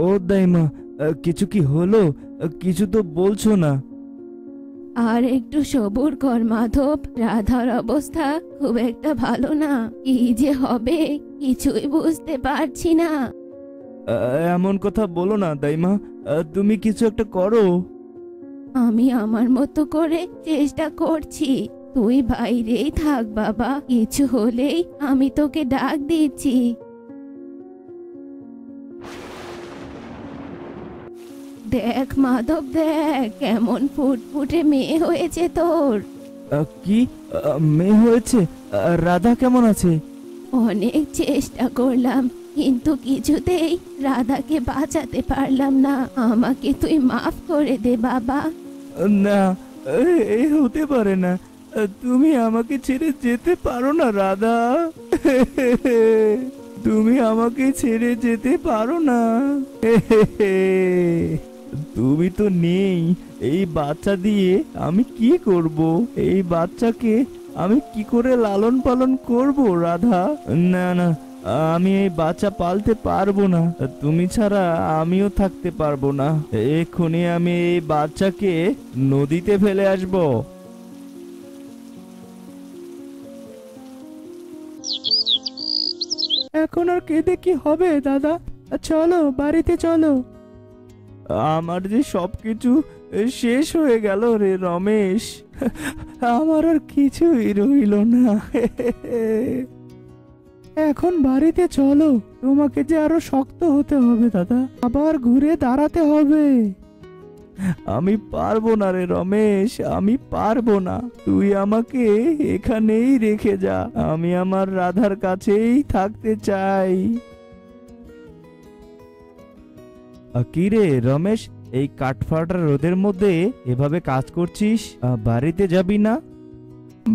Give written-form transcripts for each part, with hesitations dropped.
ও দাইমা, কিছু কি হলো? কিছু তো বলছো না। আর একটু সবুর কর মাধব, রাধার অবস্থা খুব একটা ভালো না। কি যে হবে কিছুই বুঝতে পারছি না। এমন কথা বলো না দাইমা, তুমি কিছু একটা করো। আমি আমার মতো করে চেষ্টা করছি। তুই বাইরেই থাক বাবা, কিছু হলেই আমি তোকে ডাক দিচ্ছি। দেখ মাধব, দেখ কেমন ফুটফুটে মেয়ে হয়েছে তোর। কি মেয়ে হয়েছে? রাধা কেমন আছে? অনেক চেষ্টা করলাম কিন্তু কিছুতেই রাধাকে বাঁচাতে পারলাম না। আমাকে তুই মাফ করে দে বাবা। না, এই হতে পারে না। তুমি আমাকে ছেড়ে যেতে পারো না রাধা। তুমি আমাকে ছেড়ে যেতে পারো না। তুমি তো নেই, এই বাচ্চা দিয়ে আমি কি করব? এই বাচ্চাকে আমি কি করে লালন পালন করব রাধা? না না, আমি এই বাচ্চা পালতে পারবো না। তুমি ছাড়া আমিও থাকতে পারবো না। এক্ষুনি আমি এই বাচ্চাকে নদীতে ফেলে আসবো। এখন আর কেঁদে কি হবে দাদা? চলো বাড়িতে চলো। আমার যে সবকিছু শেষ হয়ে গেল রে রমেশ। আমার আর কিছুই রইল না। এখন বাড়িতে চলো, তোমাকে যে আরো শক্ত হতে হবে দাদা, আবার ঘুরে দাঁড়াতে হবে। আমি পারবো না রে রমেশ, আমি পারবো না। তুই আমাকে এখানেই রেখে যা, আমি আমার রাধার কাছেই থাকতে চাই। কি রে রমেশ, এই কাঠফাটা রোদের মধ্যে এভাবে কাজ করছিস? বাড়িতে যাবি না?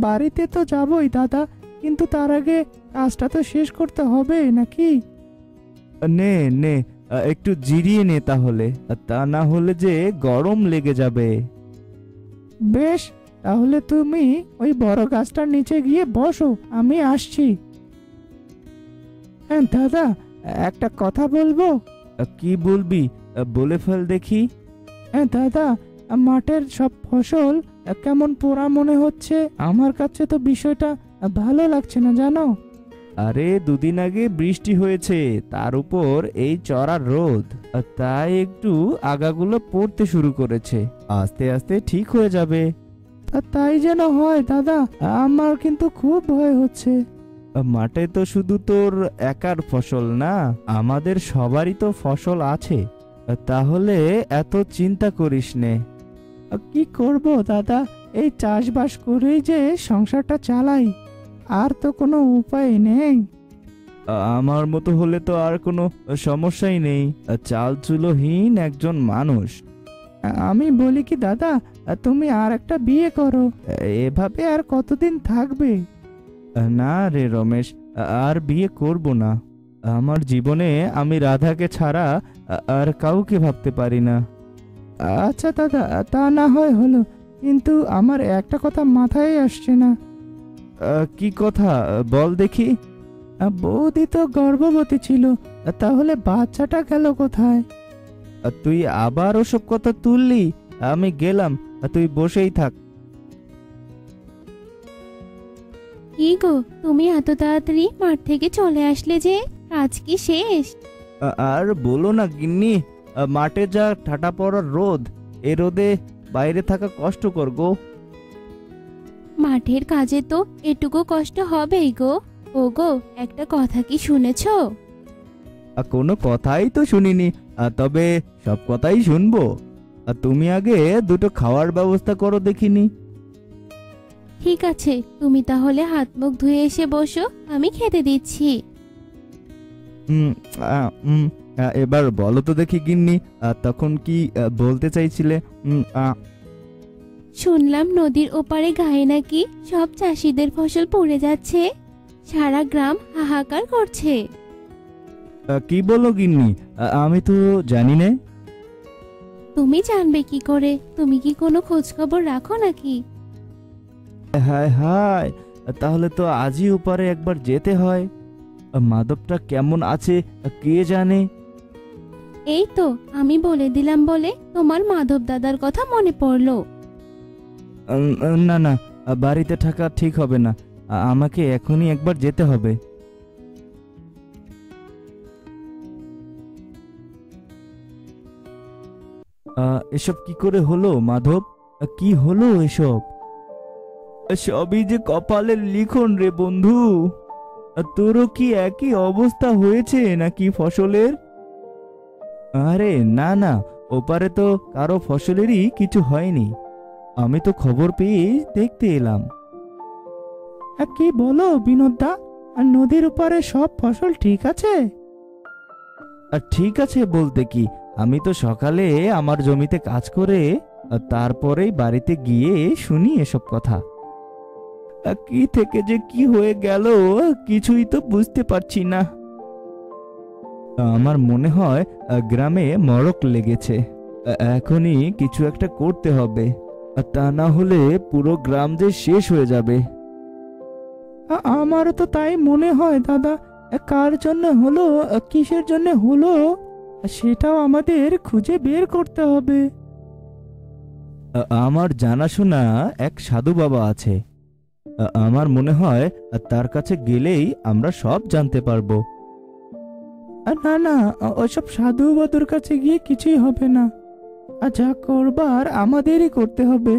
বাড়িতে তো যাবই দাদা, কিন্তু তার আগে কাজটা তো শেষ করতে হবে নাকি? নে নে, একটু জিরিয়ে নে তাহলে, তা না হলে যে গরম লেগে যাবে। বেশ, তাহলে তুমি ওই বড় গাছটার নিচে গিয়ে বসো, আমি আসছি। হ্যাঁ দাদা, একটা কথা বলবো। কি বলবি? বলে ফেল দেখি। হ্যাঁ দাদা, মাঠের সব ফসল কেমন পোড়া মনে হচ্ছে। আমার কাছে তো বিষয়টা ভালো লাগছে না জানো। আরে দুদিন আগে বৃষ্টি হয়েছে, তার উপর এই চড়া রোদ, তাই একটু আগাগুলো পড়তে শুরু করেছে। আস্তে আস্তে ঠিক হয়ে যাবে। তাই যেন হয় দাদা, আমার কিন্তু খুব ভয় হচ্ছে। মাঠে তো শুধু তোর একার ফসল না, আমাদের সবারই তো ফসল আছে। তাহলে এত চিন্তা করিস নে। কি করব দাদা, এই চাষবাস করেই যে সংসারটা চালাই, আর তো কোনো উপায় নেই। আমার মতো হলে তো আর কোনো সমস্যাই নেই, চাল চুলোহীন একজন মানুষ। আমি বলি কি দাদা, তুমি আর একটা বিয়ে করো, এভাবে আর কতদিন থাকবে? না রে রমেশ, আর বিয়ে করব না। আমার জীবনে আমি রাধাকে ছাড়া আর কাউকে ভাবতে পারি না। আচ্ছা দাদা, তা না হয় হলো, কিন্তু আমার একটা কথা মাথায় আসছে না। কি কথা বল দেখি। বৌদি তো গর্ভবতী ছিল, তাহলে বাচ্চাটা গেল কোথায়? তুই আবার ওসব কথা তুললি? আমি গেলাম, তুই বসেই থাক। কি গো, তুমি এত তাড়াতাড়ি মাঠ থেকে চলে আসলে যে? কাজ কি শেষ? আর বলো না গিন্নি, মাঠে যা ঠাটা পড়ার রোদ, এ রোদে বাইরে থাকা কষ্টকর গো। মাঠের কাজে তো এটুকু কষ্ট হবেই গো। ও গো, একটা কথা কি শুনেছো? কোনো কথাই তো শুনিনি, তবে সব কথাই শুনবো। তুমি আগে দুটো খাওয়ার ব্যবস্থা করো দেখিনি। ঠিক আছে, তুমি তাহলে হাত মুখ ধুয়ে এসে বসো, আমি খেতে দিচ্ছি। এবার বলো তো দেখি গিন্নি, তখন কি বলতে চাইছিলে? শুনলাম নদীর ওপারে গায়ে নাকি সব চাষিদের ফসল পড়ে যাচ্ছে, সারা গ্রাম হাহাকার করছে। কি বলো গিন্নি, আমি তো জানি না। তুমি জানবে কি করে? তুমি কি কোনো খোঁজ খবর রাখো নাকি? হায় হায়, তাহলে তো আজই ওপারে একবার যেতে হয়। মাধবটা কেমন আছে কে জানে। এই তো আমি বলে দিলাম বলে তোমার মাধব দাদার কথা মনে পড়লো। না না, বাড়িতে থাকা ঠিক হবে না। আমাকে এখনই একবার যেতে হবে। এসব কি করে হলো মাধব? কি হলো এসব? সবই যে কপালের লিখন রে বন্ধু। তোরও কি একই অবস্থা হয়েছে নাকি ফসলের? আরে না না, ওপারে তো কারো ফসলেরই কিছু হয়নি। আমি তো খবর পেয়ে দেখতে এলাম। কি বলো বিনোদদা? নদীর ওপারে সব ফসল ঠিক আছে? ঠিক আছে বলতে কি, আমি তো সকালে আমার জমিতে কাজ করে তারপরেই বাড়িতে গিয়ে শুনি এসব কথা। কি থেকে যে কি হয়ে গেল কিছুই তো বুঝতে পারছি না। আমার মনে হয় গ্রামে মড়ক লেগেছে। এখনই কিছু একটা করতে হবে, তা না হলে পুরো গ্রাম যে শেষ হয়ে যাবে। আমারও তো তাই মনে হয় দাদা। কার জন্য হলো, কিসের জন্য হলো, সেটাও আমাদের খুঁজে বের করতে হবে। আমার জানাশোনা এক সাধু বাবা আছে। আমার মনে হয় তার কাছে গেলেই আমরা সব জানতে পারবো। না না, ওইসব সাধু বাদুর কাছে গিয়ে কিছুই হবে না। যা করবার আমাদেরই করতে হবে।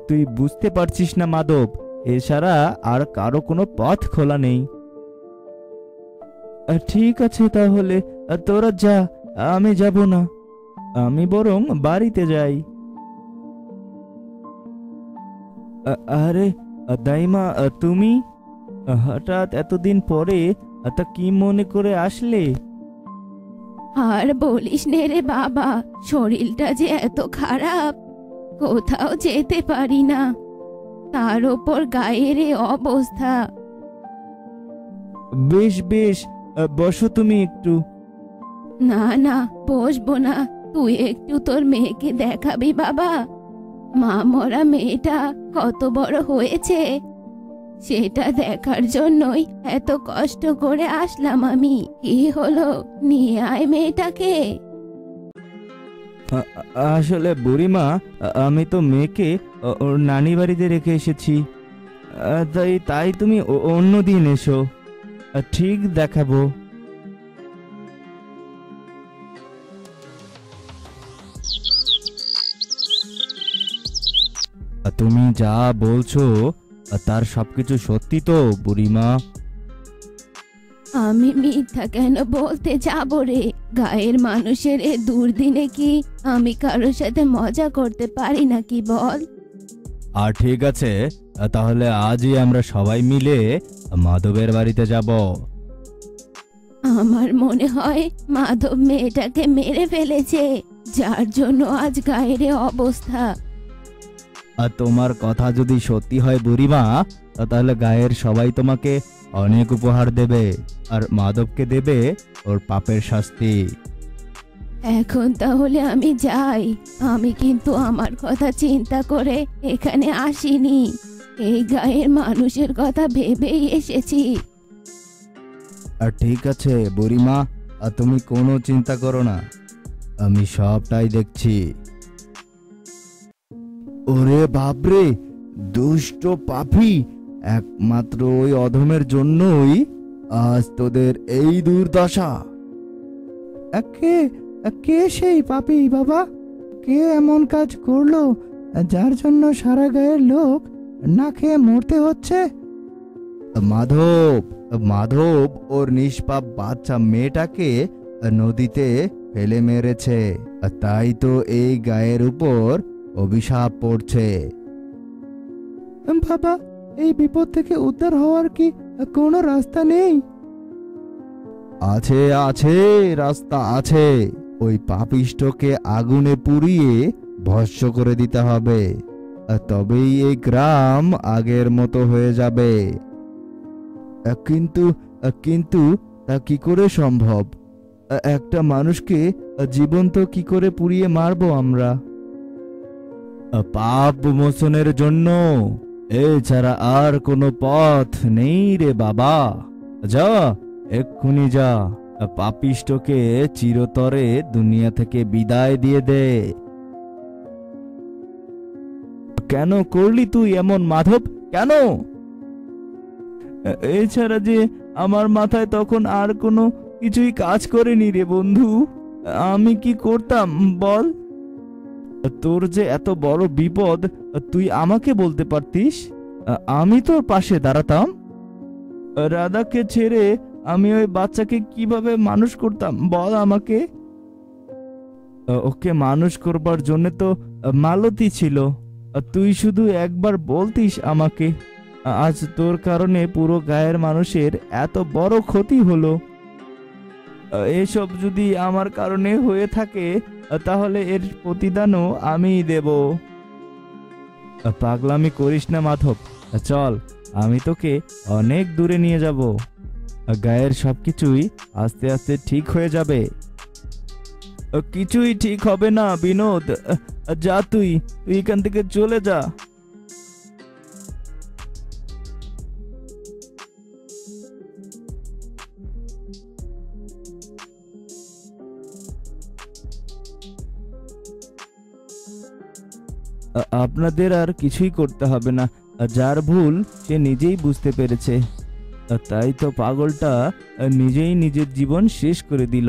তুই বুঝতে পারছিস না মাধব, এছাড়া আর কারো কোনো পথ খোলা নেই। ঠিক আছে তাহলে, তোরা যা, আমি যাব না। আমি বরং বাড়িতে যাই। আরে দাইমা, তুমি হঠাৎ এতদিন পরে তা কি মনে করে আসলে? আর বলিস নে রে বাবা, শরীরটা যে এত খারাপ, কোথাও যেতে পারি না। তার ওপর গায়ের এ অবস্থা। বেশ বেশ, বসো তুমি একটু। না না, বসবো না। তুই একটু তোর মেয়েকে দেখাবি বাবা। মা মরা মেয়েটা কত বড় হয়েছে, সেটা দেখার জন্যই এত কষ্ট করে আসলাম আমি। কি হলো, নিয়ে আয় মেয়েটাকে। আসলে বুড়িমা, আমি তো মেয়েকে ওর নানি বাড়িতে রেখে এসেছি। তাই তাই তুমি অন্য দিন এসো, ঠিক দেখাবো। তুমি যা বলছো তার সবকিছু সত্যি তো বুড়িমা? আমি মিথ্যা কেন বলতে যাব রে? গায়ের মানুষের এ দুর্দিনে কি আমি কারোর সাথে মজা করতে পারি নাকি বল? আর ঠিক আছে, তাহলে আজই আমরা সবাই মিলে মাধবের বাড়িতে যাব। আমার মনে হয় মাধব মেয়েটাকে মেরে ফেলেছে, যার জন্য আজ গায়ের এ অবস্থা। আর তোমার কথা যদি সত্যি হয় বুড়িমা, তাহলে গায়ের সবাই তোমাকে অনেক উপহার দেবে, আর মাধবকে দেবে ওর পাপের শাস্তি। এখন তাহলে আমি যাই। আমি কিন্তু আমার কথা চিন্তা করে এখানে আসিনি, এই গায়ের মানুষের কথা ভেবেই এসেছি। আর ঠিক আছে বুড়িমা, আর তুমি কোনো চিন্তা করো না, আমি সবটাই দেখছি। ওরে বাপরে, দুষ্ট পাপী, একমাত্র ওই অধমের জন্যই আজ তোদের এই দুর্দশা। কে কে সেই পাপী বাবা? কে এমন কাজ করলো যার জন্য সারা গায়ের লোক না খেয়ে মরতে হচ্ছে? মাধব, মাধব ওর নিষ্পাপ বাচ্চা মেয়েটাকে নদীতে ফেলে মেরেছে, তাই তো এই গায়ের উপর অভিশাপ পড়ছে। বাবা, এই বিপদ থেকে উদ্ধার হওয়ার কি কোনো রাস্তা নেই? আছে আছে, রাস্তা আছে। ওই পাপিষ্ঠকে আগুনে পুড়িয়ে ভস্ম করে দিতে হবে, তবেই এই গ্রাম আগের মতো হয়ে যাবে। কিন্তু কিন্তু তা কি করে সম্ভব? একটা মানুষকে জীবন্ত কি করে পুড়িয়ে মারবো আমরা? পাপ মোচনের জন্য এছাড়া আর কোনো পথ নেই রে বাবা। যা, এক্ষুনি যা, পাপিষ্ঠকে চিরতরে দুনিয়া থেকে বিদায় দিয়ে দে। কেন করলি তুই এমন মাধব, কেন? এছাড়া যে আমার মাথায় তখন আর কোনো কিছুই কাজ করেনি রে বন্ধু। আমি কি করতাম বল? তোর যে এত বড় বিপদ তুই আমাকে বলতে পারতিস, আমি তোর পাশে দাঁড়াতাম। রাধাকে ছেড়ে আমি ওই বাচ্চাকে কিভাবে মানুষ করতাম বল আমাকে? ওকে মানুষ করবার জন্য তো মালতী ছিল। তুই শুধু একবার বলতিস আমাকে, আজ তোর কারণে পুরো গায়ের মানুষের এত বড় ক্ষতি হলো। এসব যদি আমার কারণে হয়ে থাকে তাহলে এর প্রতিদানও আমিই দেব। পাগলামি করিস না মাধব, চল আমি তোকে অনেক দূরে নিয়ে যাব। গায়ের সবকিছুই আস্তে আস্তে ঠিক হয়ে যাবে। কিছুই ঠিক হবে না বিনোদ, যা তুই এখান থেকে চলে যা। আপনাদের আর কিছুই করতে হবে না, যার ভুল সে নিজেই বুঝতে পেরেছে। তাই তো পাগলটা নিজেই নিজের জীবন শেষ করে দিল।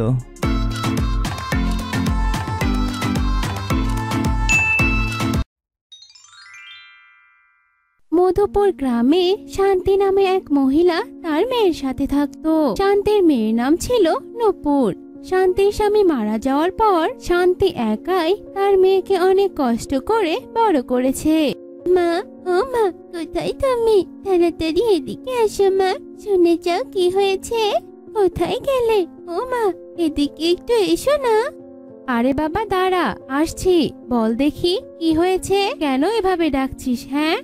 মধুপুর গ্রামে শান্তি নামে এক মহিলা তার মেয়ের সাথে থাকতো। শান্তির মেয়ের নাম ছিল নূপুর। শান্তির স্বামী মারা যাওয়ার পর শান্তি একাই তার মেয়েকে অনেক কষ্ট করে বড় করেছে। মা, ও মা, কোথায় তুমি? তাড়াতাড়ি এদিকে আসো মা, শুনে যাও কি হয়েছে। কোথায় গেলে? ও মা, এদিকে একটু এসো না। আরে বাবা দাঁড়া, আসছি। বল দেখি কি হয়েছে, কেন এভাবে ডাকছিস? হ্যাঁ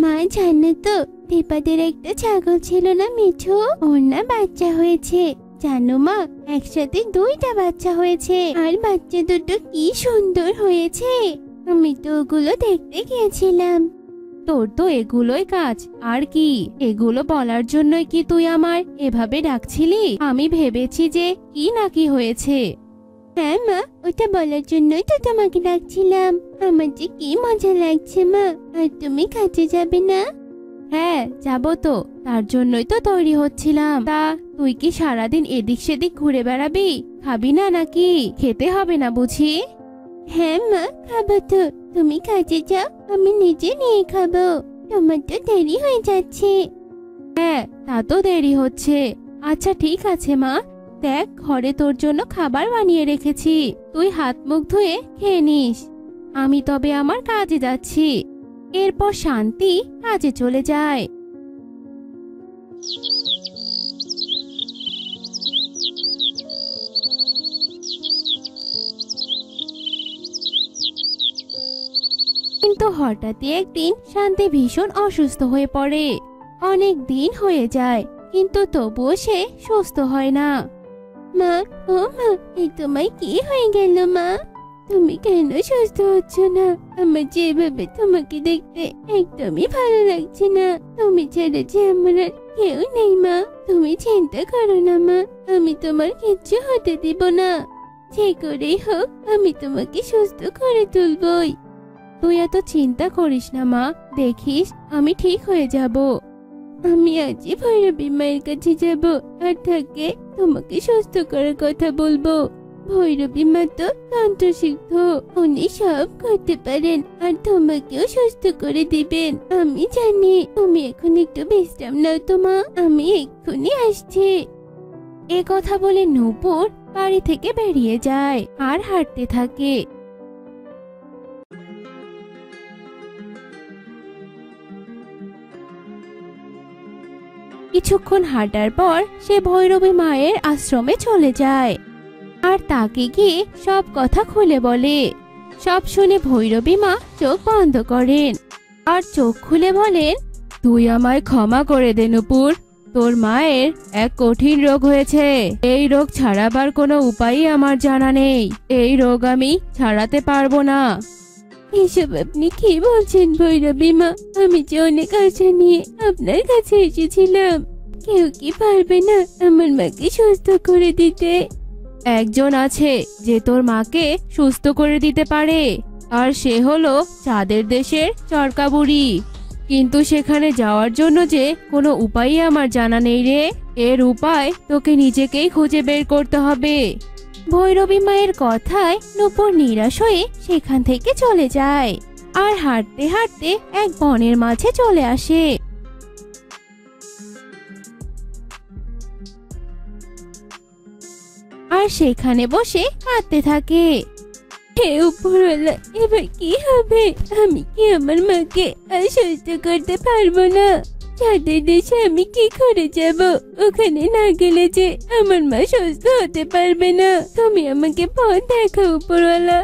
মা, জানো তো দীপাদের একটা ছাগল ছিল না মিঠু, ওর না বাচ্চা হয়েছে। জানো মা, একসাথে 2টা বাচ্চা হয়েছে, আর বাচ্চা দুটো কি সুন্দর হয়েছে। আমি তো ওগুলো দেখতে গিয়েছিলাম। তোর তো এগুলোই কাজ, আর কি? এগুলো বলার জন্যই কি তুই আমার এভাবে ডাকছিলি? আমি ভেবেছি যে কি না কি হয়েছে। হ্যাঁ মা, ওটা বলার জন্যই তো তোমাকে ডাকছিলাম। আমার যে কি মজা লাগছে মা। আর তুমি কাজে যাবে না? হ্যাঁ যাবো তো, তার জন্যই তো তৈরি হচ্ছিলাম। তা তুই কি সারাদিন এদিক সেদিক ঘুরে বেড়াবি? খাবি না নাকি? খেতে হবে না বুঝি? হ্যাঁ মা, খাবো তো। তুমি কাজে যাও, আমি নিজে নিয়ে খাবো। তোমার তো দেরি হয়ে যাচ্ছে। হ্যাঁ তা তো দেরি হচ্ছে। আচ্ছা ঠিক আছে মা, দেখ ঘরে তোর জন্য খাবার বানিয়ে রেখেছি, তুই হাত মুখ ধুয়ে খেয়ে নিস। আমি তবে আমার কাজে যাচ্ছি। এরপর শান্তি কাজে চলে যায়। কিন্তু হঠাৎই একদিন শান্তি ভীষণ অসুস্থ হয়ে পড়ে। অনেক দিন হয়ে যায় কিন্তু তবুও সে সুস্থ হয় না। মা, ও মা, এই তোমায় কি হয়ে গেল মা? তুমি কেন সুস্থ হচ্ছ না? আমার যেভাবে তোমাকে দেখতে একদমই ভালো লাগছে না। তুমি ছেড়ে যে আমার আর কেউ নেই মা। তুমি চিন্তা করো না মা, আমি তোমার কিচ্ছু হতে দিব না। যে করেই হোক আমি তোমাকে সুস্থ করে তুলবই। তুই এত চিন্তা করিস না মা, দেখিস আমি ঠিক হয়ে যাব। আমি আজই ভৈরবী মায়ের কাছে যাব, আর তাকে তোমাকে সুস্থ করার কথা বলবো। ভৈরবী মা তো তন্ত্রসিদ্ধ, উনি সব করতে পারেন, আর তোমাকেও সুস্থ করে দিবেন। আমি জানি। তুমি এখন একটু বিশ্রাম নাও তো মা, আমি এক্ষুনি আসছি। এ কথা বলে নূপুর বাড়ি থেকে বেরিয়ে যায় আর হাঁটতে থাকে। কিছুক্ষণ হাঁটার পর সে ভৈরবী মায়ের আশ্রমে চলে যায় আর তাকে গিয়ে সব কথা খুলে বলে। সব শুনে ভৈরবী মা চোখ বন্ধ করেন আর চোখ খুলে বলেন, তুই আমায় ক্ষমা করে দে নূপুর। তোর মায়ের এক কঠিন রোগ হয়েছে। এই রোগ ছাড়াবার কোনো উপায়ই আমার জানা নেই। এই রোগ আমি ছাড়াতে পারবো না। এসব আপনি কি বলছেন ভৈরবী মা? আমি যে অনেক আশা নিয়ে আপনার কাছে এসেছিলাম। কেউ কি পারবে না আমার মাকে সুস্থ করে দিতে? একজন আছে যে তোর মাকে সুস্থ করে দিতে পারে, আর সে হলো চাঁদের দেশের চরকা বুড়ি। কিন্তু সেখানে যাওয়ার জন্য যে কোনো উপায়ই আমার জানা নেই রে। এর উপায় তোকে নিজেকেই খুঁজে বের করতে হবে। ভৈরবী মায়ের কথায় নূপুর নিরাশ হয়ে সেখান থেকে চলে যায় আর হাঁটতে হাঁটতে এক বনের মাঝে চলে আসে। আর সেখানে বসে কাঁদতে থাকে। হে উপরওয়ালা, এবার কি হবে? আমি কি আমার মাকে আর সুস্থ করতে পারবো না? চাঁদের দেশে আমি কি করে যাব? ওখানে না গেলে যে আমার মা সুস্থ হতে পারবে না। তুমি আমাকে পথ দেখাও উপরওয়ালা।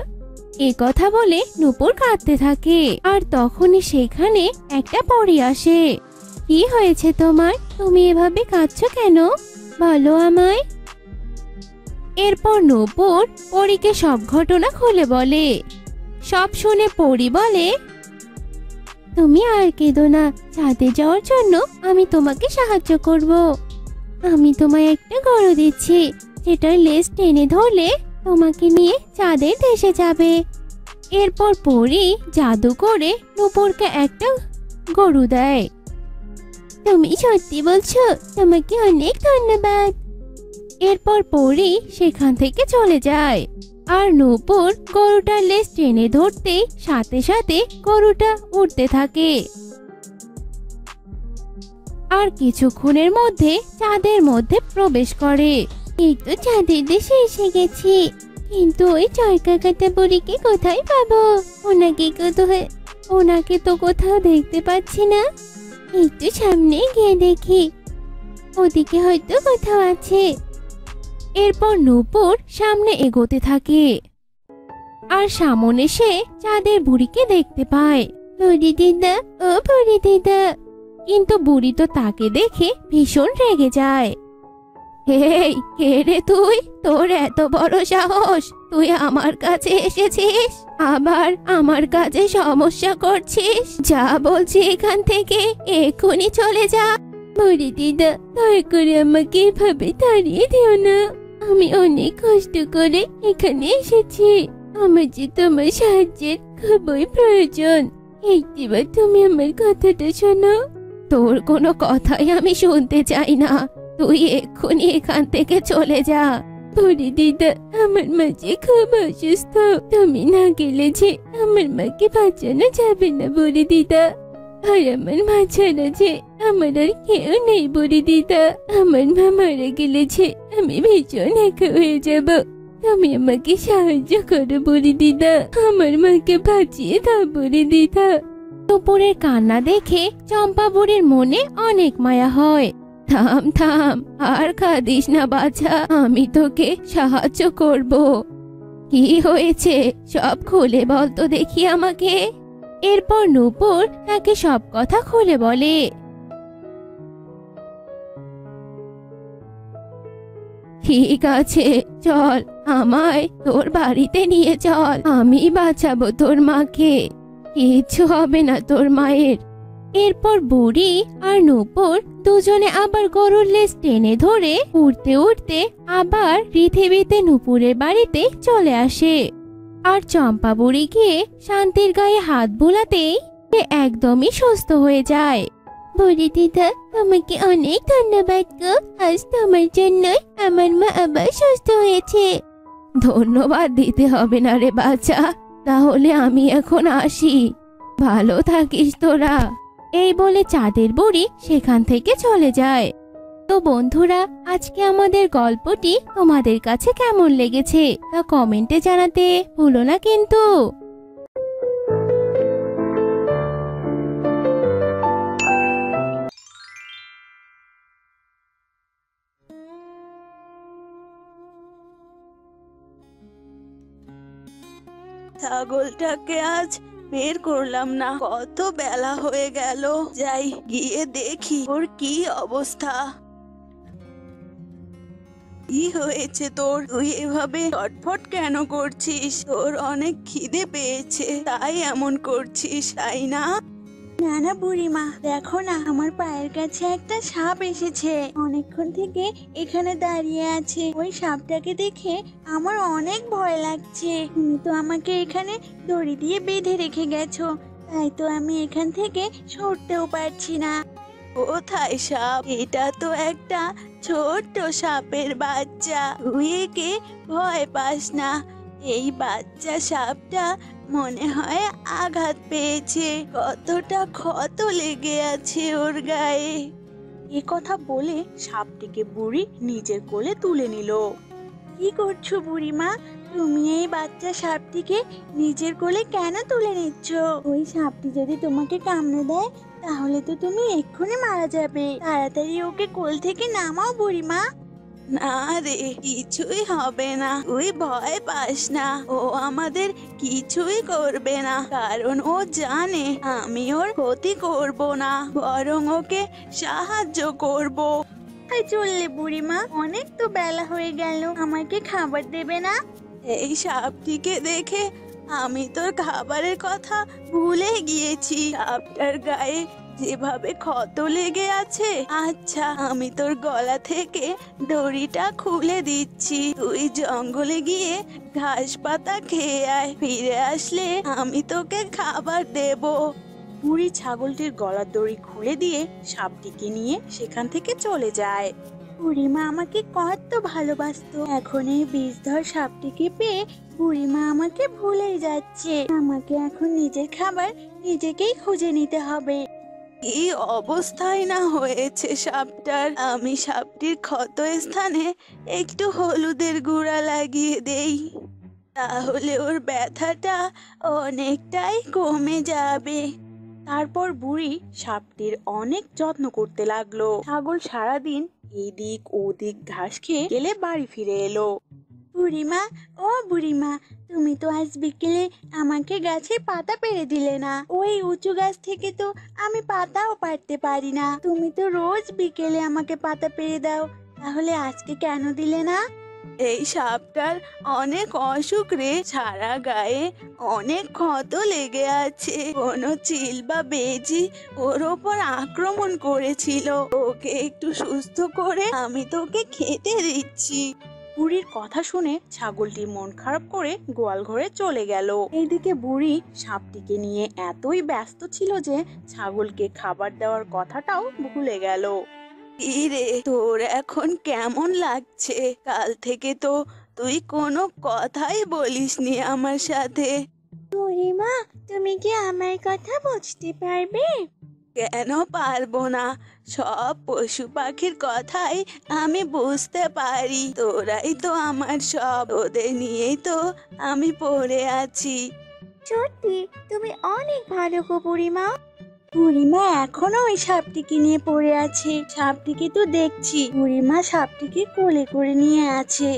এ কথা বলে নূপুর কাঁদতে থাকে। আর তখনই সেখানে একটা পরী আসে। কি হয়েছে তোমার? তুমি এভাবে কাঁদছো কেন? বলো আমায়। এরপর নূপুর পরীকে সব ঘটনা খুলে বলে। সব শুনে পরী বলে, তুমি আর কেঁদো না। চাঁদে যাওয়ার জন্য আমি তোমাকে সাহায্য করব। আমি তোমায় একটা গরু দিচ্ছি, যেটার লেজ টেনে ধরলে তোমাকে নিয়ে চাঁদের দেশে যাবে। এরপর পরী জাদু করে নূপুরকে একটা গরু দেয়। তুমি সত্যি বলছো? তোমাকে অনেক ধন্যবাদ। এরপর পরী সেখান থেকে চলে যায়। আর নূপুর গরুটার লেজ টেনে ধরতে সাথে সাথে গরুটা উঠতে থাকে। আর কিছুক্ষণের মধ্যে চাঁদের মধ্যে প্রবেশ করে। এই তো চাঁদের দেশে এসে গেছি, কিন্তু ওই চরকাকাটা বুড়িকে কোথায় পাবো? ওনাকে তো কোথাও দেখতে পাচ্ছি না। একটু সামনে গিয়ে দেখি, ওদিকে হয়তো কোথাও আছে। এরপর নূপুর সামনে এগোতে থাকে আর সামনে সে চাঁদের বুড়িকে দেখতে পায়। বুড়ি দিদা, ও বুড়ি দিদা। কিন্তু বুড়ি তো তাকে দেখে ভীষণ রেগে যায়। হেই, কে রে তুই? তোর এত বড় সাহস! তুই আমার কাছে এসেছিস, আবার আমার কাছে সমস্যা করছিস? যা বলছি এখান থেকে এক্ষুনি চলে যা। বুড়ি দিদা, দয়া করে আমাকে এভাবে তাড়িয়ে দিও না। আমি অনেক কষ্ট করে এখানে এসেছি। আমার যে তোমার সাহায্যের খুবই প্রয়োজন। একটিবার তুমি আমার কথাটা শোনো। তোর কোনো কথাই আমি শুনতে চাই না। তুই এক্ষুনি এখান থেকে চলে যা। বুড়ি দিদা, আমার মা যে খুব অসুস্থ। তুমি না গেলে যে আমার মাকে বাঁচানো যাবে না বুড়ি দিদা। আর আমার মা ছাড়া যে আমার আর কেউ নেই বুড়ি দিদা। আমার মা মারা গেলে যে আমি ভীষণ একা হয়ে যাব। তুমি আমাকে সাহায্য করো বুড়ি দিদা। আমার মাকে বাঁচিয়ে দাও বুড়ি দিদা। নূপুরের কান্না দেখে চম্পা বুড়ির মনে অনেক মায়া হয়। থাম থাম, আর কাঁদিস না বাছা, আমি তোকে সাহায্য করব। কি হয়েছে সব খুলে বল তো দেখি আমাকে। এরপর নূপুর তাকে সব কথা খুলে বলে। ঠিক আছে, চল, আমায় তোর বাড়িতে নিয়ে চল। আমি বাঁচাবো তোর মাকে, কিচ্ছু হবে না তোর মায়ের। এরপর বুড়ি আর নূপুর দুজনে আবার গরুর লেজ টেনে ধরে উঠতে উঠতে আবার পৃথিবীতে নূপুরের বাড়িতে চলে আসে। আর চম্পা বুড়ি গিয়ে শান্তির গায়ে হাত বুলাতেই সে একদমই সুস্থ হয়ে যায়। বুড়ি দিদা, তোমাকে অনেক ধন্যবাদ গো। আজ তোমার জন্যই আমার মা আবার সুস্থ হয়েছে। ধন্যবাদ দিতে হবে না রে বাচ্চা, তাহলে আমি এখন আসি। ভালো থাকিস তোরা। এই বলে চাঁদের বুড়ি সেখান থেকে চলে যায়। তো বন্ধুরা, আজকে আমাদের গল্পটি তোমাদের কাছে কেমন লেগেছে তা কমেন্টে জানাতে ভুলো না কিন্তু। ছাগলটাকে আজ বের করলাম না, কত বেলা হয়ে গেল। যাই গিয়ে দেখি ওর কি অবস্থা। কি হয়েছে তোর? তুই এভাবে ছটফট কেন করছিস? তোর অনেক খিদে পেয়েছে তাই এমন করছিস, তাই না? না না বুড়িমা, দেখো না আমার পায়ের কাছে একটা সাপ এসেছে। অনেকক্ষণ থেকে এখানে দাঁড়িয়ে আছে। ওই সাপটাকে দেখে আমার অনেক ভয় লাগছে। তুমি তো আমাকে এখানে দড়ি দিয়ে বেঁধে রেখে গেছো, তাই তো আমি এখান থেকে সরতেও পারছি না। কোথায় সাপ? এটা তো একটা ছোট্ট সাপের বাচ্চা। তুই একে ভয় পাস না। এই বাচ্চা সাপটা মনে হয় আঘাত পেয়েছে, কতটা ক্ষত লেগে আছে ওর গায়ে। এ কথা বলে সাপটিকে বুড়ি নিজের কোলে তুলে নিল। কি করছো বুড়িমা? তুমি এই বাচ্চা সাপটিকে নিজের কোলে কেন তুলে নিচ্ছ? ওই সাপটি যদি তোমাকে কামড়ে দেয় তাহলে তো তুমি এক্ষুনি মারা যাবে। তাড়াতাড়ি ওকে কোল থেকে নামাও বুড়িমা। না রে, কিছুই হবে না, তুই ভয় পাস না। ও আমাদের কিছুই করবে না, কারণ ও জানে আমি ওর ক্ষতি করব না, বরং ওকে সাহায্য করব। চললে বুড়িমা, অনেক তো বেলা হয়ে গেল, আমাকে খাবার দেবে না? এই সাপটিকে দেখে আমি তোর খাবারের কথা ভুলে গিয়েছি। সাপটার গায়ে যেভাবে ক্ষত লেগে আছে, আচ্ছা আমি তোর গলা থেকে দড়িটা খুলে দিচ্ছি। তুই জঙ্গলে গিয়ে ঘাস পাতা খেয়ে আয়, ফিরে আসলে আমি তোকে খাবার দেব। বুড়ি ছাগলটির গলার দড়ি খুলে দিয়ে সাপটিকে নিয়ে সেখান থেকে চলে যায়। বুড়িমা আমাকে কত ভালোবাসতো, এখন এই বিষধর সাপটিকে পেয়ে বুড়িমা আমাকে ভুলেই যাচ্ছে। আমাকে এখন নিজের খাবার নিজেকেই খুঁজে নিতে হবে। কি অবস্থায় না হয়েছে সাপটার! আমি সাপটির ক্ষত স্থানে একটু হলুদের গুঁড়া লাগিয়ে দেই, তাহলে ওর ব্যথাটা অনেকটাই কমে যাবে। তারপর বুড়ি সাপটির অনেক যত্ন করতে লাগলো। ছাগল সারাদিন এদিক ওদিক ঘাস খেয়ে গেলে বাড়ি ফিরে এলো। বুড়িমা, ও বুড়িমা, তুমি তো আজ বিকেলে আমাকে গাছে পাতা পেড়ে দিলে না। ওই উঁচু গাছ থেকে তো আমি পাতাও পাড়তে পারি না। তুমি তো রোজ বিকেলে আমাকে পাতা পেড়ে দাও, তাহলে আজকে কেন দিলে না? এই সাপটার অনেক অসুখ রে, সারা গায়ে অনেক ক্ষত লেগে আছে। কোনো চিল বা বেজি ওর ওপর আক্রমণ করেছিল। ওকে একটু সুস্থ করে আমি তোকে খেতে দিচ্ছি। বুড়ির কথা শুনে ছাগলটি মন খারাপ করে গোয়াল ঘরে চলে গেল। এইদিকে বুড়ি সাপটিকে নিয়ে এতই ব্যস্ত ছিল যে ছাগলকে খাবার দেওয়ার কথাটাও ভুলে গেল। রে, তোর এখন কেমন লাগছে? কাল থেকে তো তুই কোনো কথাই বলিসনি আমার সাথে। বুড়িমা, তুমি কি আমার কথা বুঝতে পারবে? কেন পারবো না? সব পশু পাখির কথাই আমি বুঝতে পারি। তোরাই তো আমার সব, ওদের নিয়েই তো আমি পড়ে আছি। সত্যি তুমি অনেক ভালো গো বুড়িমা। বুড়িমা এখনো ওই সাপটিকে নিয়ে পড়ে আছে। সাপটিকে তো দেখছি বুড়িমা সাপটিকে কোলে করে নিয়ে আছে।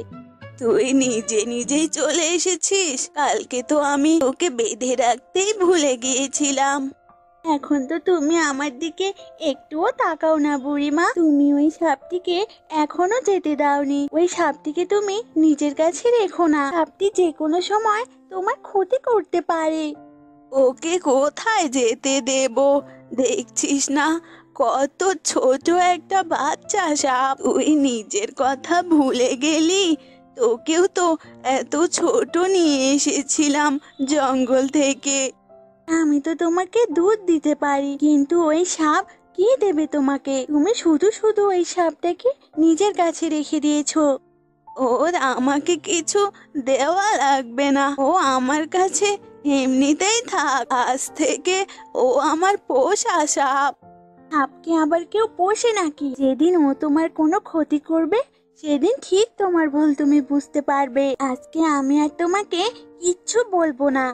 তুই নিজে নিজেই চলে এসেছিস? কালকে তো আমি তোকে বেঁধে রাখতেই ভুলে গিয়েছিলাম। এখন তো তুমি আমার দিকে একটুও তাকাও না বুড়িমা। তুমি ওই সাপটিকে এখনো যেতে দাওনি। ওই সাপটিকে তুমি নিজের কাছে রেখো না, সাপটি যে কোনো সময় তোমার ক্ষতি করতে পারে। ওকে কোথায় যেতে দেব? দেখছিস না কত ছোট একটা বাচ্চা সাপ। তুই নিজের কথা ভুলে গেলি? তোকেও তো এত ছোট নিয়ে এসেছিলাম জঙ্গল থেকে। আমি তো তোমাকে দুধ দিতে পারি, কিন্তু ওই সাপ কি দেবে তোমাকে? তুমি শুধু শুধু ওই সাপটাকে নিজের কাছে রেখে দিয়েছো। ওর আমাকে কিছু দেওয়া লাগবে না, ও আমার কাছে এমনিতেই থাক। আজ থেকে ও আমার পোষা সাপ। সাপকে আবার কেউ পোষে নাকি? যেদিন ও তোমার কোনো ক্ষতি করবে সেদিন ঠিক তোমার ভুল তুমি বুঝতে পারবে। আজকে আমি আর তোমাকে কিচ্ছু বলবো না।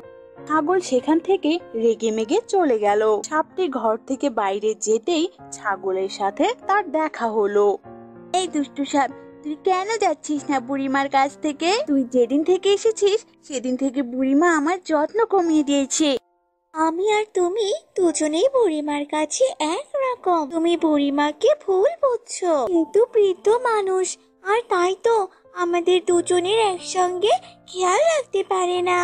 ছাগল সেখান থেকে রেগে মেগে চলে গেল। সাপটি ঘর থেকে বাইরে যেতেই ছাগলের সাথে তার দেখা হলো। এই দুষ্টু সাপ, তুই কেন যাচ্ছিস না বুড়িমার কাছ থেকে? তুই যেদিন থেকে এসেছিস সেদিন থেকে বুড়িমা আমার যত্ন কমিয়ে দিয়েছে। আমি আর তুমি দুজনেই বুড়িমার কাছে একরকম। তুমি বুড়িমাকে ভুল বুঝছো, কিন্তু বৃদ্ধ মানুষ, আর তাই তো আমাদের দুজনের একসঙ্গে খেয়াল রাখতে পারে না।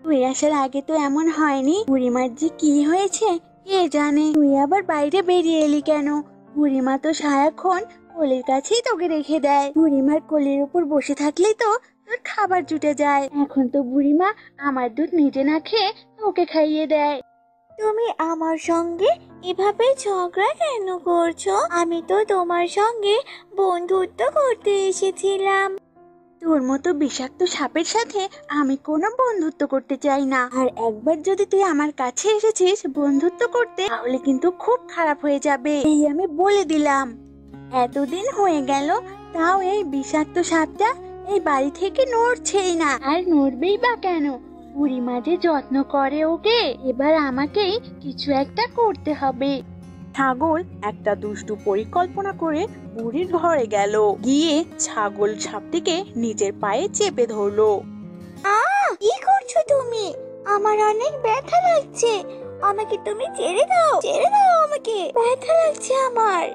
তুই আসার আগে তো এমন হয়নি। বুড়িমার যে কি হয়েছে কে জানে তুই আবার বাইরে বেরিয়ে এলি কেন? বুড়িমা তো সারাক্ষণ কোলের কাছেই তোকে রেখে দেয়। বুড়িমার কোলের উপর বসে থাকলেই তো তোর খাবার জুটে যায়। এখন তো বুড়িমা আমার দুধ নিজে না খেয়ে তোকে খাইয়ে দেয়। তুমি আমার সঙ্গে এভাবে ঝগড়া কেন করছো? আমি তো তোমার সঙ্গে বন্ধুত্ব করতে এসেছিলাম। তোর মতো বিষাক্ত সাপের সাথে আমি কোনো বন্ধুত্ব করতে চাই না। আর একবার যদি তুই আমার কাছে এসেছিস বন্ধুত্ব করতে, তাহলে কিন্তু খুব খারাপ হয়ে যাবে, এই আমি বলে দিলাম। এতদিন হয়ে গেল, তাও এই বিষাক্ত সাপটা এই বাড়ি থেকে নড়ছেই না। আর নড়বেই বা কেন? বুড়িমা যে যত্ন করে ওকে, এবার আমাকেই কিছু একটা করতে হবে। ছাগল একটা দুষ্টু পরিকল্পনা করে বুড়ির ঘরে গেল। গিয়ে ছাগল সাপটিকে নিজের পায়ে চেপে ধরলো। কি করছো তুমি? আমার অনেক ব্যথা লাগছে। আমাকে তুমি ছেড়ে দাও, ছেড়ে দাও আমাকে, ব্যথা লাগছে আমার।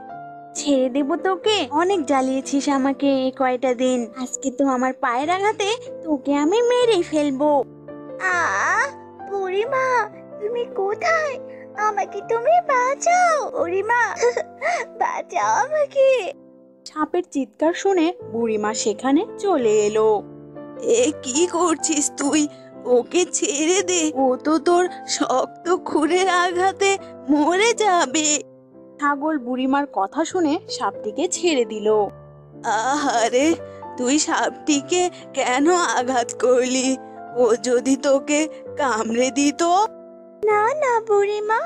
ছেড়ে দেবো তোকে? অনেক জ্বালিয়েছিস আমাকে এই কয়টা দিন। আজকে তো আমার পায়ের আঘাতে তোকে আমি মেরেই ফেলবো। বুড়িমা, তুমি কোথায়? আমাকে তুমি বাঁচাও বুড়িমা, বাঁচাও আমাকে। সাপের চিৎকার শুনে বুড়িমা সেখানে চলে এলো। এ কি করছিস তুই? ওকে ছেড়ে দে, ও তো তোর শক্ত খুরের আঘাতে মরে যাবে। ছাগল বুড়িমার কথা শুনে সাপটিকে ছেড়ে দিল। আহারে, তুই সাপটিকে কেন আঘাত করলি? ও যদি তোকে কামড়ে দিত? না না বুড়িমা,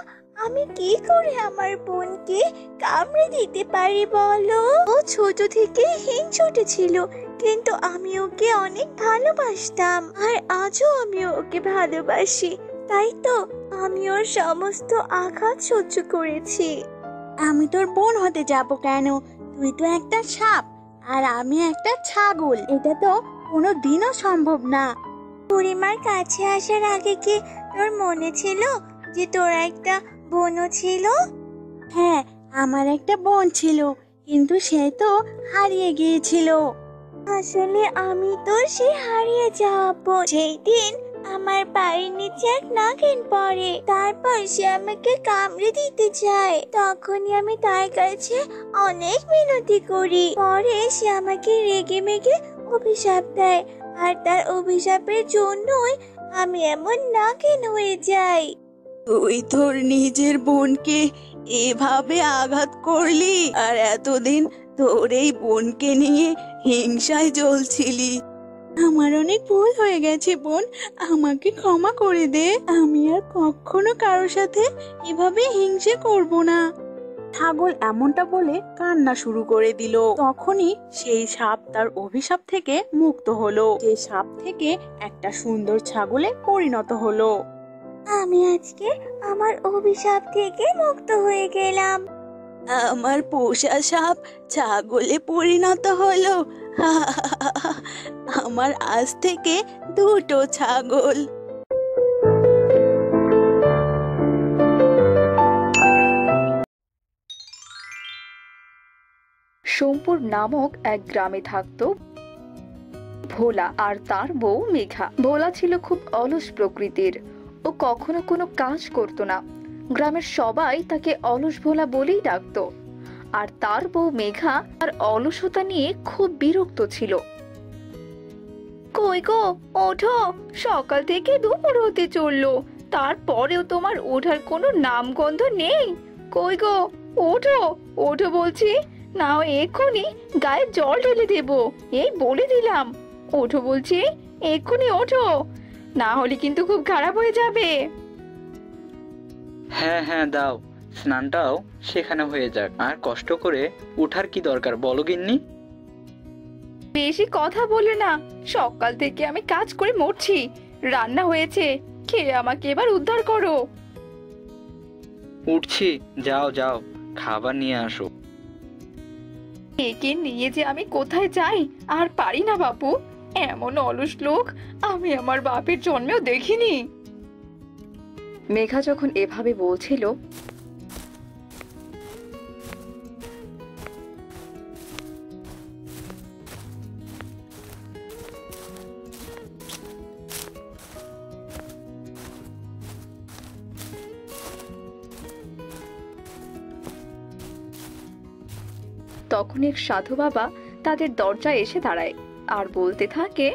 আমি কি করে আমার বোনকে কামড়ে দিতে পারি বলো? ও ছোট থেকে হিংসুটে ছিল, কিন্তু আমি ওকে অনেক ভালোবাসতাম, আর আজও আমি ওকে ভালোবাসি। তাই তো আমি ওর সমস্ত আঘাত সহ্য করেছি। আমি তোর বোন হতে যাব কেন? তুই তো একটা সাপ আর আমি একটা ছাগল, এটা তো কোনো দিনও সম্ভব না। বুড়িমার কাছে আসার আগে কি তোর মনে ছিল যে তোর একটা বোনও ছিল? হ্যাঁ, আমার একটা বোন ছিল, কিন্তু সে তো হারিয়ে গিয়েছিল। আসলে আমি তো সে হারিয়ে যাওয়া বোন। সেই দিন আমার পায়ের নিচে এক নাগিন পড়ে, তারপর সে আমাকে কামড়ে দিতে চায়। তখনই আমি তার কাছে অনেক মিনতি করি। পরে সে আমাকে রেগে মেগে অভিশাপ দেয়, আর তার অভিশাপের জন্যই আমি এমন নাগিন হয়ে যাই। তুই তোর নিজের বোনকে এভাবে আঘাত করলি, আর এতদিন তোর এই বোনকে নিয়ে হিংসায় জ্বলছিলি। আমার অনেক ভুল হয়ে গেছে বোন, আমাকে ক্ষমা করে দে। আমি আর কখনো কারোর সাথে এভাবে হিংসে করব না। ছাগল এমনটা বলে কান্না শুরু করে দিল। তখনই সেই সাপ তার অভিশাপ থেকে মুক্ত হলো। সেই সাপ থেকে একটা সুন্দর ছাগলে পরিণত হলো। আমি আজকে আমার অভিশাপ থেকে মুক্ত হয়ে গেলাম। আমার পোষা সাপ ছাগলে পরিণত হলো। আমার আজ থেকে দুটো ছাগল। সোমপুর নামক এক গ্রামে থাকতো ভোলা আর তার বউ মেঘা। ভোলা ছিল খুব অলস প্রকৃতির। ও কখনো কোনো কাজ করতো না। গ্রামের সবাই তাকে অলস ভোলা বলেই ডাকতো। আর তার বউ মেঘা তার অলসতা নিয়ে খুব বিরক্ত ছিল। কই গো, ওঠো, সকাল থেকে দুপুর হতে চললো, তারপরেও তোমার ওঠার কোনো নামগন্ধ নেই। কই গো, ওঠো, ওঠো বলছি, নাও এক্ষুনি গায়ে জল ঢেলে দেবো, এই বলে দিলাম। ওঠো বলছি, এক্ষুনি ওঠো, না হলে কিন্তু খুব খারাপ হয়ে যাবে। হ্যাঁ হ্যাঁ দাও, স্নানটাও সেখানে হয়ে যাক। আর কষ্ট করে উঠার কি দরকার বলো গিন্নি? বেশি কথা বলে না, সকাল থেকে আমি কাজ করে মরছি। রান্না হয়েছে, খেয়ে আমাকে এবার উদ্ধার করো। উঠছি, যাও যাও, খাবার নিয়ে আসো। একে নিয়ে যে আমি কোথায় যাই আর পারি না বাপু। এমন অলস লোক আমি আমার বাপের জন্মেও দেখিনি। মেঘা যখন এভাবে বলছিল, তখন এক সাধু বাবা তাদের দরজায় এসে দাঁড়ায় আর বলতে থাকে,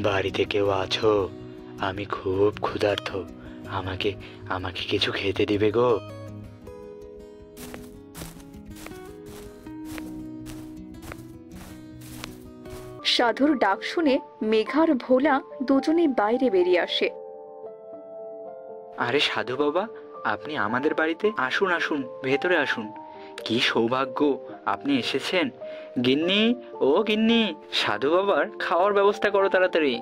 বাড়িতে কেউ আছো? আমি খুব ক্ষুধার্ত, আমাকে আমাকে কিছু খেতে দিবে গো। সাধুর ডাক শুনে মেঘা আর ভোলা দুজনেই বাইরে বেরিয়ে আসে। আরে সাধু বাবা, আপনি আমাদের বাড়িতে আসুন, আসুন, ভেতরে আসুন। কি সৌভাগ্য আপনি এসেছেন। গিন্নি, ও গিন্নি, সাধু বাবার খাওয়ার ব্যবস্থা করো তাড়াতাড়ি।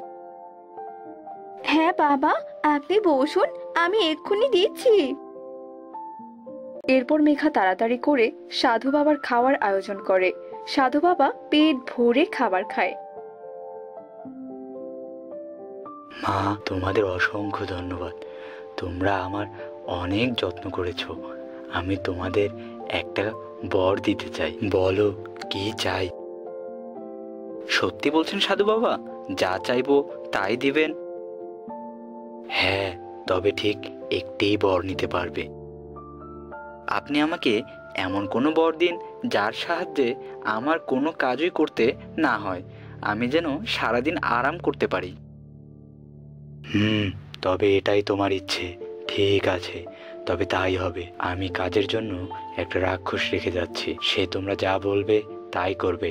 হ্যাঁ বাবা, আপনি বসুন, আমি এক্ষুনি দিচ্ছি। এরপর মেঘা তাড়াতাড়ি করে সাধু বাবার খাওয়ার আয়োজন করে। সাধু বাবা পেট ভরে খাবার খায়। মা, তোমাদের অসংখ্য ধন্যবাদ। তোমরা আমার অনেক যত্ন করেছো। আমি তোমাদের একটা বর দিতে চাই। বলো কি চাই? সত্যি বলছেন সাধু বাবা? যা চাইবো তাই দিবেন? হ্যাঁ, তবে ঠিক একটিই বর নিতে পারবে। আপনি আমাকে এমন কোনো বর দিন যার সাহায্যে আমার কোনো কাজই করতে না হয়, আমি যেন সারাদিন আরাম করতে পারি। তবে এটাই তোমার ইচ্ছে। ঠিক আছে, তবে তাই হবে। আমি কাজের জন্য একটা রাক্ষস রেখে যাচ্ছি। সে তোমরা যা বলবে তাই করবে,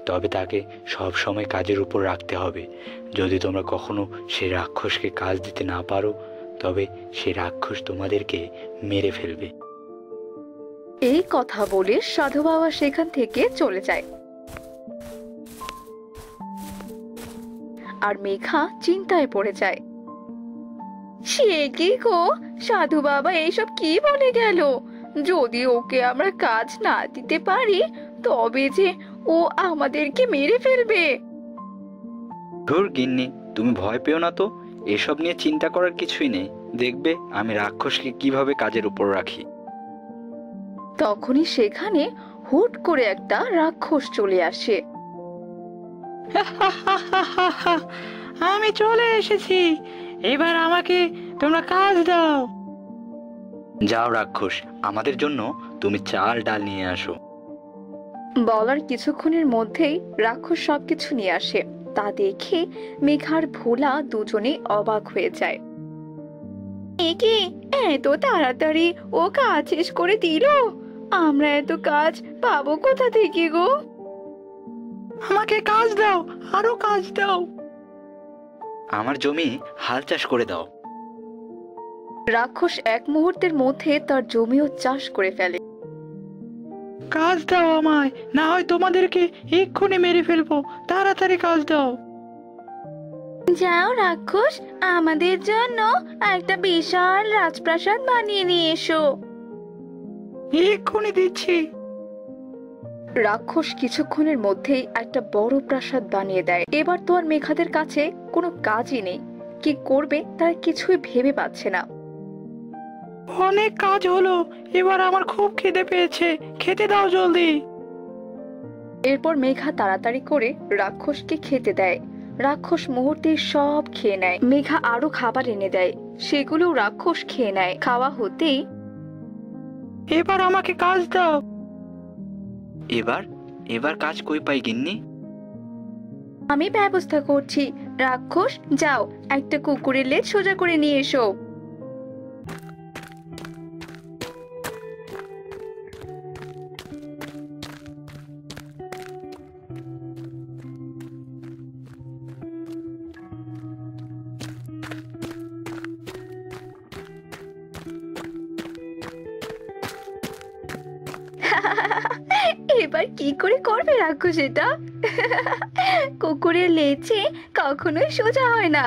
তবে তাকে সব সময় কাজের উপর রাখতে হবে। যদি তোমরা কখনো সেই রাক্ষসকে কাজ দিতে না পারো, তবে সেই রাক্ষস তোমাদেরকে মেরে ফেলবে। এই কথা বলে সাধু বাবা সেখান থেকে চলে যায়। আর মেঘা চিন্তায় পড়ে যায়। সে কি গো, সাধু বাবা এইসব কি বলে গেল? যদি ওকে আমরা কাজ না দিতে পারি তবে যে ও আমাদেরকে মেরে ফেলবে। ধুর গিন্নি, তুমি ভয় পেও না তো, এসব নিয়ে চিন্তা করার কিছুই নেই। দেখবে আমি রাক্ষসকে কিভাবে কাজের উপর রাখি। তখনই সেখানে হুট করে একটা রাক্ষস চলে আসে। আমি চলে এসেছি, এবার আমাকে তোমরা কাজ দাও। যাও রাক্ষস, আমাদের জন্য তুমি চাল ডাল নিয়ে আসো। বলার কিছুক্ষণের মধ্যেই রাক্ষস সবকিছু নিয়ে আসে। তা দেখে মেঘার ভোলা দুজনেই অবাক হয়ে যায়। একে এত তাড়াতাড়ি ও কাজ শেষ করে দিল? আমরা এত কাজ পাবো কোথা থেকে গো? আমাকে কাজ দাও, আরো কাজ দাও। আমার জমি হাল চাষ করে দাও। রাক্ষস এক মুহূর্তের মধ্যে তার জমিও চাষ করে ফেলে। কাজ দাও আমায়, না হয় তোমাদেরকে এক্ষুনি মেরে ফেলবো। তাড়াতাড়ি কাজ দাও। যাও রাক্ষস, আমাদের জন্য একটা বিশাল রাজপ্রাসাদ বানিয়ে নিয়ে এসো। এক্ষুনি দিচ্ছি। রাক্ষস কিছুক্ষণের মধ্যেই একটা বড় প্রাসাদ বানিয়ে দেয়। এবার তো আর মেঘাদের কাছে কোনো কাজই নেই। কি করবে তারা কিছুই ভেবে পাচ্ছে না। অনেক কাজ হলো, এবার আমার খুব খিদে পেয়েছে, খেতে দাও জলদি। এরপর মেঘা তাড়াতাড়ি করে রাক্ষসকে খেতে দেয়। রাক্ষস মুহূর্তে সব খেয়ে নেয়। মেঘা আরো খাবার এনে দেয়, সেগুলো রাক্ষস খেয়ে নেয়। খাওয়া হতেই এবার আমাকে কাজ দাও। এবার এবার কাজ কই পাই গিন্নি? আমি ব্যবস্থা করছি। রাক্ষস, যাও একটা কুকুরের লেজ সোজা করে নিয়ে এসো। এবার কি করে করবে রাক্ষস এটা? কুকুরের লেজে কখনোই সোজা হয় না।